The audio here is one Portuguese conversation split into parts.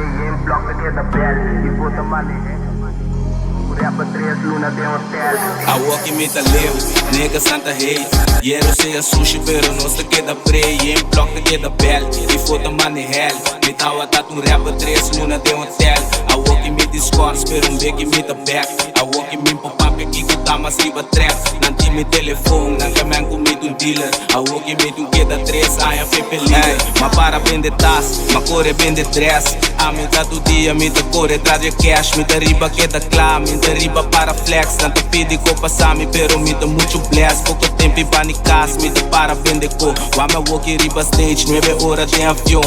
em bloco que é da pele. E puta money, Rapa 3 Luna tem hotel. I walk in me the live, nigga Santa hate. Yero say a sushi pero no se queda prey. Em block te queda bel, e foda money hell. Me tawa tatu Rapa 3 Luna tem hotel. I walk in me discourse pero beg in me the back. I walk in me pop-up aqui que tá mas riba trap. Nanti me telefone, nanga man comigo dealer. I walk in me tu queda 3, I am pepe leader. Ma para vende tas, ma core vende dress. A me tá do dia, me da core traz cash. Me da riba queda clá, me da riba para flex. Tanto pedi co passami, pero me da muito bless. Pouco tempo e panicas, me da para vender co. Wama walk riba stage, 9 horas de avião.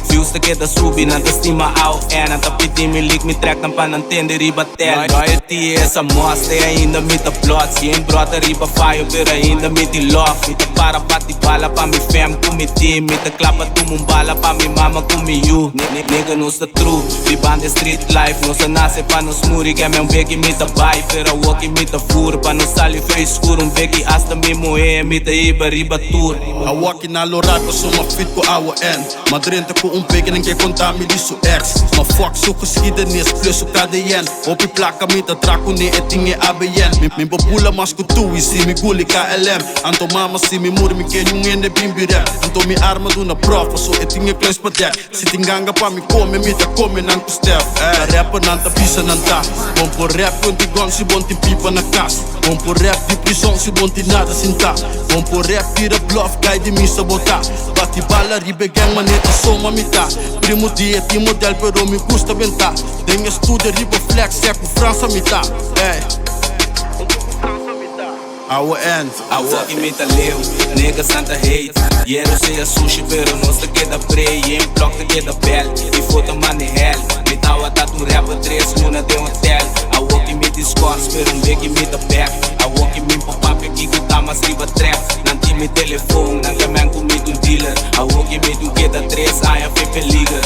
Views te queda subir, nada estima ao é. Nada pedi me liga, me track para não entender riba tel. Loyalty essa mostra e ainda me da plots. E em brota riba fire, pero ainda me de love. Me da para bate bala pa mi fam com mi team. Me da clapa tu bala pa mi mama com mi you. Nigga não está true, vivando street life. Não se nasce pa nos muri, que é meu beg me da bai. Pero walk me da furo, pa não salir feio escuro. Beg hasta me moe, me da iba riba tour. I walk in alorado, sou uma fit com our end. Madrenta com beg, ninguém conta me disso ex. Ma fuck, sou geschiedenis, plus o KDN. Op die placa me da traco, ne etinge ABN. Min popula mas com tu, e si me guli KLM. Anto mama si me muri, me ken yung ende bimbi rap. Anto me arma do na prova, so etinge kleins pa dek. Si tinganga pa me come, me da come nan ku step. Da rapper nan ta pisa nan ta. Bom por rap, con ti gong si bon ti pipa na kas. Bom por rap, di prison si bon ti nada sinta. Bom por rap, tira bluff, guy di mi sabota. Bati bala, ribe gang, maneta soma mita. Primo dia, ti model, pero me gusta venta. Tenho estudo, riba flex, é com França mita. Hey. Our end. I walk in me the live, nigga Santa hate. Yero say a sushi pero no se queda prey. Em block te queda bel, e foda money hell. Me tawa tatu Rapa 3 Luna tem hotel. I walk in me discourse pero beg in me the back. I walk in me pop-up aqui que tá mas riba trap. Nanti me telefone, nanga man comigo dealer. I walk in me tu queda 3, I am pepe leader.